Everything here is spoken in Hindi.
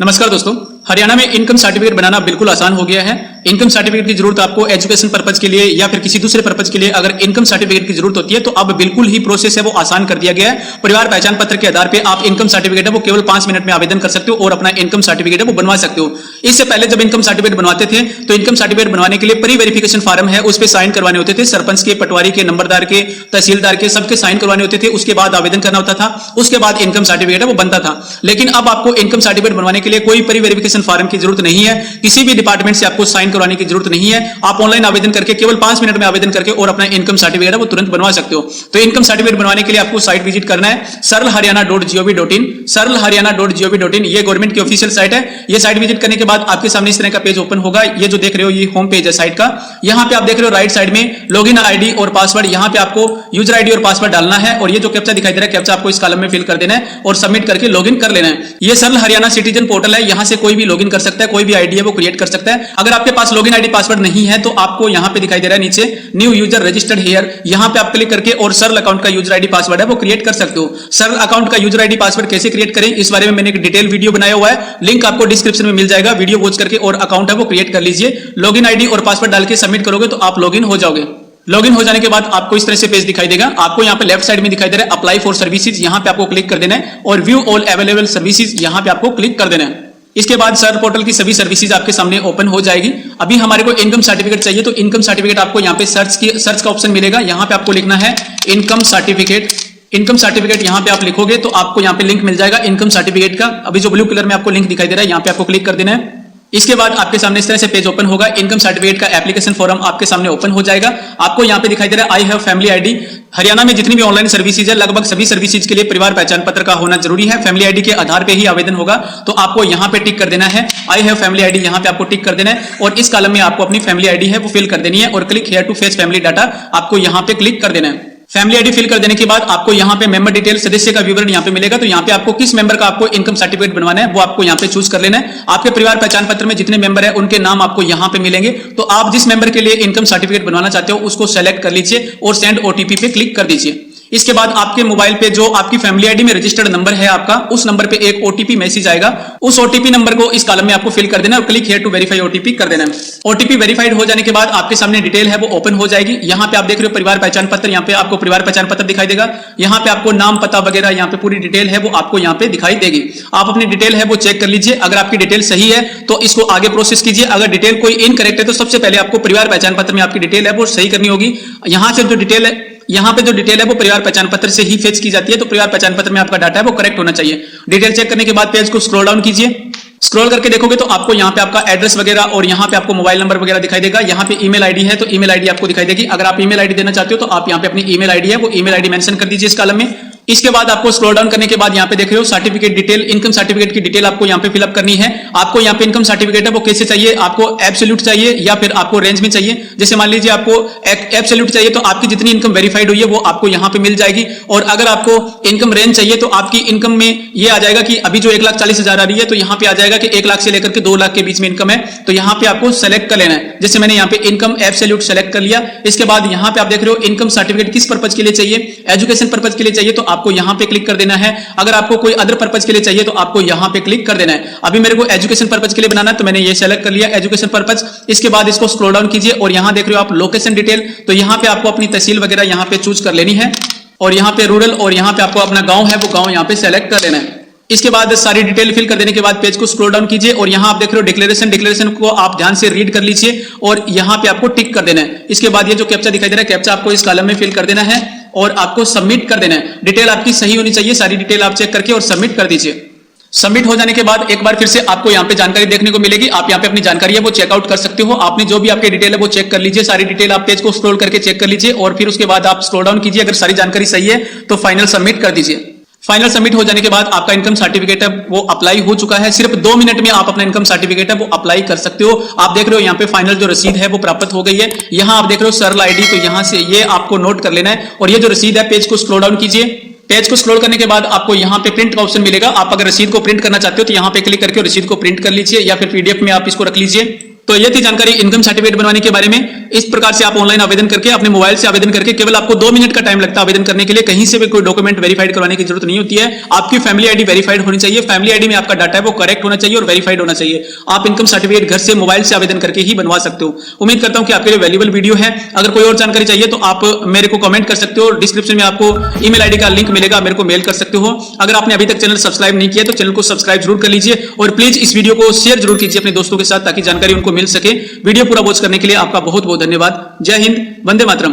नमस्कार दोस्तों, हरियाणा में इनकम सर्टिफिकेट बनाना बिल्कुल आसान हो गया है। इनकम सर्टिफिकेट की जरूरत आपको एजुकेशन पर्पज के लिए या फिर किसी दूसरे पर्पज के लिए अगर इनकम सर्टिफिकेट की जरूरत होती है तो अब बिल्कुल ही प्रोसेस है वो आसान कर दिया गया है। परिवार पहचान पत्र के आधार पे आप इनकम सर्टिफिकेट है वो केवल 5 मिनट में आवेदन कर सकते हो और अपना इनकम सर्टिफिकेट है वो बनवा सकते हो। इससे पहले जब इनकम सर्टिफिकेट बनवाते थे तो इनकम सर्टिफिकेट बनवाने के लिए प्री वेरिफिकेशन फॉर्म है उस पर साइन करवाने होते थे, सरपंच के, पटवारी के, नंबरदार के, तहसीलदार के, सबके साइन करवाने होते थे। उसके बाद आवेदन करना होता था, उसके बाद इनकम सर्टिफिकेट है वो बनता था। लेकिन अब आपको इनकम सर्टिफिकेट बनवाने के लिए कोई प्री वेरिफिकेशन फॉर्म की जरूरत नहीं है, किसी भी डिपार्टमेंट से आपको साइन करवाने की जरूरत नहीं है। आप ऑनलाइन आवेदन करके केवल 5 मिनट में आवेदन करके और अपना इनकम सर्टिफिकेट है वो तुरंत बनवा सकते हो। तो इनकम सर्टिफिकेट बनवाने के लिए आपको साइट विजिट करना है सरलहरियाणा.gov.in। सरलहरियाणा.gov.in ये गवर्नमेंट की ऑफिशियल साइट है। ये साइट विजिट करने के बाद आपके सामने इस तरह का पेज ओपन होगा। ये जो देख रहे हो ये होम पेज है साइट का। यहां पे आप देख रहे हो राइट साइड में लॉगिन आईडी और पासवर्ड, यहां पे आपको यूजर आईडी और पासवर्ड डालना है और ये जो कैप्चा दिखाई दे रहा है कैप्चा आपको इस कॉलम में फिल कर देना है और सबमिट करके लॉगिन कर लेना है। ये सरल हरियाणा सिटीजन पोर्टल है, यहां से कोई भी लॉगिन कर सकता है, कोई भी आईडी है वो क्रिएट कर सकता है। अगर आपके पास लॉगिन आईडी पासवर्ड नहीं है तो आपको यहां पे दिखाई दे रहा है नीचे न्यू यूजर रजिस्टर्ड हियर, यहां पे आप क्लिक करके और सरल अकाउंट का यूजर आईडी पासवर्ड है वो क्रिएट कर सकते हो। सरल अकाउंट का यूजर आईडी पासवर्ड कैसे क्रिएट करें इस बारे में मैंने एक डिटेल वीडियो बनाया हुआ है, लिंक आपको डिस्क्रिप्शन में मिल जाएगा। वीडियो वॉच करके और अकाउंट है वो क्रिएट कर लीजिए। लॉगिन आईडी और पासवर्ड डाल के सबमिट करोगे तो आप लॉगिन हो जाओगे। लॉगिन हो जाने के बाद आपको इस तरह से पेज दिखाई देगा। आपको यहाँ पे लेफ्ट साइड में दिखाई दे रहा है अप्लाई फॉर सर्विसेज, यहाँ पे आपको क्लिक कर देना है और व्यू ऑल अवेलेबल सर्विसेज यहाँ पे आपको क्लिक कर देना है। इसके बाद सर पोर्टल की सभी सर्विसेज आपके सामने ओपन हो जाएगी। अभी हमारे को इनकम सर्टिफिकेट चाहिए तो इनकम सर्टिफिकेट आपको यहाँ पे सर्च का ऑप्शन मिलेगा। यहाँ पे आपको लिखना है इनकम सर्टिफिकेट। इनकम सर्टिफिकेट यहाँ पे आप लिखोगे तो आपको यहाँ पे लिंक मिल जाएगा इनकम सर्टिफिकेट का। अभी जो ब्लू कलर में आपको लिंक दिखाई दे रहा है यहाँ पे आपको क्लिक कर देना है। इसके बाद आपके सामने इस तरह से पेज ओपन होगा। इनकम सर्टिफिकेट का एप्लीकेशन फॉर्म आपके सामने ओपन हो जाएगा। आपको यहाँ पे दिखाई दे रहा है I have family ID. Haryana में जितनी भी ऑनलाइन सर्विसेज है लगभग सभी सर्विसेज के लिए परिवार पहचान पत्र का होना जरूरी है। फैमिली आईडी के आधार पे ही आवेदन होगा तो आपको यहाँ पे टिक कर देना है आई हैव फैमिली आईडी, यहाँ पे आपको टिक कर देना है और इस कॉलम में आपको अपनी फैमिली आईडी है वो फिल कर देनी है और click here to fetch family data आपको यहाँ पे क्लिक कर देना है। फैमिली आईडी फिल कर देने के बाद आपको यहाँ पे मेंबर डिटेल सदस्य का विवरण यहाँ पे मिलेगा। तो यहाँ पे आपको किस मेंबर का आपको इनकम सर्टिफिकेट बनवाना है वो आपको यहाँ पे चूज कर लेना है। आपके परिवार पहचान पत्र में जितने मेंबर है उनके नाम आपको यहाँ पे मिलेंगे। तो आप जिस मेंबर के लिए इनकम सर्टिफिकेट बनवाना चाहते हो उसको सेलेक्ट कर लीजिए और सेंड ओटीपी पे क्लिक कर दीजिए। इसके बाद आपके मोबाइल पे जो आपकी फैमिली आईडी में रजिस्टर्ड नंबर है आपका, उस नंबर पे एक ओटीपी मैसेज आएगा। उस ओटीपी नंबर को इस कॉलम में आपको फिल कर देना है और click here to verify OTP कर देना है। ओटीपी वेरीफाइड हो जाने के बाद आपके सामने डिटेल है वो ओपन हो जाएगी। यहाँ पे आप देख रहे हो परिवार पहचान पत्र, यहाँ पे आपको परिवार पहचान पत्र दिखाई देगा। यहाँ पे आपको नाम, पता वगैरह यहाँ पे पूरी डिटेल है वो आपको यहाँ पे दिखाई देगी। आप अपनी डिटेल है वो चेक कर लीजिए। अगर आपकी डिटेल सही है तो इसको आगे प्रोसेस कीजिए। अगर डिटेल कोई इनकरेक्ट है तो सबसे पहले आपको परिवार पहचान पत्र में आपकी डिटेल है वो सही करनी होगी। यहाँ से जो डिटेल है, यहाँ पे जो डिटेल है वो परिवार पहचान पत्र से ही फेच की जाती है। तो परिवार पहचान पत्र में आपका डाटा है वो करेक्ट होना चाहिए। डिटेल चेक करने के बाद पेज को स्क्रॉल डाउन कीजिए। स्क्रॉल करके देखोगे तो आपको यहाँ पे आपका एड्रेस वगैरह और यहाँ पे आपको मोबाइल नंबर वगैरह दिखाई देगा। यहाँ पे ईमेल आईडी है तो ईमेल आईडी आपको दिखाई देगी। अगर आप ईमेल आईडी देना चाहते हो तो आप यहाँ पे अपनी ईमेल आईडी है वो ईमेल आईडी मेंशन कर दीजिए इस कॉलम में। इसके बाद आपको स्क्रॉल डाउन करने के बाद यहाँ पे देख रहे हो सर्टिफिकेट डिटेल, इनकम सर्टिफिकेट की डिटेल आपको यहाँ पे फिलअप करनी है। आपको यहाँ पे इनकम सर्टिफिकेट है वो कैसे चाहिए, आपको एब्सोल्यूट चाहिए या फिर आपको रेंज में चाहिए। जैसे मान लीजिए आपको एब्सोल्यूट चाहिए तो आपकी जितनी इनकम वेरीफाइड हुई है वो आपको यहाँ पे मिल जाएगी। और अगर आपको इनकम रेंज चाहिए तो आपकी इनकम में ये आ जाएगा कि अभी जो 1,40,000 आ रही है तो यहाँ पे आ जाएगा कि 1 लाख से लेकर के 2 लाख के बीच में इनकम है। तो यहाँ पे आपको सेलेक्ट कर लेना है। जैसे मैंने यहाँ पे इनकम एब्सोल्यूट सेलेक्ट कर लिया। इसके बाद यहाँ पे आप देख रहे हो इनकम सर्टिफिकेट किस पर्पज के लिए चाहिए, एजुकेशन पर्पज के लिए चाहिए तो आपको यहाँ पे क्लिक देना है। अगर आपको कोई अदर पर्पज के लिए चाहिए तो आपको यहां पे क्लिक कर देना है। अभी मेरे को एजुकेशन पर्पज के लिए बनाना है तो मैंने ये सेलेक्ट कर लिया एजुकेशन पर्पज। इसके बाद इसको स्क्रॉल डाउन कीजिए और यहां देख रहे हो आप लोकेशन डिटेल। तो यहां पे आपको अपनी तहसील वगैरह यहां पे चूज कर लेनी है और यहां पे रूरल और यहां पे आपको अपना गांव है वो गांव यहां पे सेलेक्ट कर लेना है। इसके बाद सारी डिटेल फिल कर देने के बाद पेज को स्क्रॉल डाउन कीजिए और यहां आप देख रहे हो डिक्लेरेशन को आप ध्यान से रीड कर लीजिए और यहां पे आपको टिक कर देना है। इसके बाद ये जो कैप्चा दिखाई दे रहा है कैप्चा आपको इस कॉलम में फिल कर देना है और आपको सबमिट कर देना है। डिटेल आपकी सही होनी चाहिए, सारी डिटेल आप चेक करके और सबमिट कर दीजिए। सबमिट हो जाने के बाद एक बार फिर से आपको यहाँ पे जानकारी देखने को मिलेगी। आप यहाँ पे अपनी जानकारी है वो चेकआउट कर सकते हो। आपने जो भी आपकी डिटेल है वो चेक कर लीजिए, सारी डिटेल आप पेज को स्क्रॉल करके चेक कर लीजिए और फिर उसके बाद आप स्क्रॉल डाउन कीजिए। अगर सारी जानकारी सही है तो फाइनल सबमिट कर दीजिए। फाइनल सबमिट हो जाने के बाद आपका इनकम सर्टिफिकेट है वो अप्लाई हो चुका है। सिर्फ 2 मिनट में आप अपना इनकम सर्टिफिकेट है वो अप्लाई कर सकते हो। आप देख रहे हो यहाँ पे फाइनल जो रसीद है वो प्राप्त हो गई है। यहाँ आप देख रहे हो सरल आईडी, तो यहाँ से ये आपको नोट कर लेना है और ये जो रसीद है पेज को स्क्रॉल डाउन कीजिए। पेज को स्क्रॉल करने के बाद आपको यहाँ पे प्रिंट का ऑप्शन मिलेगा। आप अगर रसीद को प्रिंट करना चाहते हो तो यहाँ पे क्लिक करके रसीद को प्रिंट कर लीजिए या फिर पीडीएफ में आप इसको रख लीजिए। तो ये थी जानकारी इनकम सर्टिफिकेट बनवाने के बारे में। इस प्रकार से आप ऑनलाइन आवेदन करके अपने मोबाइल से आवेदन करके केवल आपको 2 मिनट का टाइम लगता है आवेदन करने के लिए। कहीं से भी कोई डॉक्यूमेंट वेरीफाइड करवाने की जरूरत नहीं होती है। आपकी फैमिली आईडी वेरीफाइड होनी चाहिए, फैमिली आईडी में आपका डाटा है वो करेक्ट होना चाहिए और वेरीफाइड होना चाहिए। आप इनकम सर्टिफिकेट घर से मोबाइल से आवेदन करके ही बनवा सकते हो। उम्मीद करता हूं कि आपके लिए वैल्यूएबल वीडियो है। अगर कोई और जानकारी चाहिए तो आप मेरे को कमेंट कर सकते हो, डिस्क्रिप्शन में आपको ईमेल आईडी का लिंक मिलेगा, मेरे को मेल कर सकते हो। अगर आपने अभी तक चैनल सब्सक्राइब नहीं किया तो चैनल को सब्सक्राइब जरूर कर लीजिए और प्लीज इस वीडियो को शेयर जरूर कीजिए अपने दोस्तों के साथ ताकि जानकारी उनको मिल सके। वीडियो पूरा वॉच करने के लिए आपका बहुत बहुत धन्यवाद। जय हिंद, वंदे मातरम।